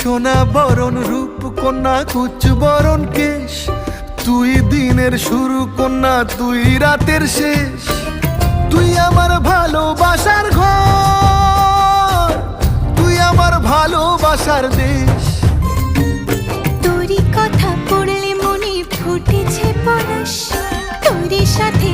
সোনা বরণ রূপ কন্যা কুচ বরণ কেশ, তুই দিনের শুরু কন্যা তুই রাতের শেষ। তুই আমার ভালোবাসার ঘর, তুই আমার ভালোবাসার দেশ। তোরই কথা পড়লে মনে ফুটেছে পরশ, তোরই সাথে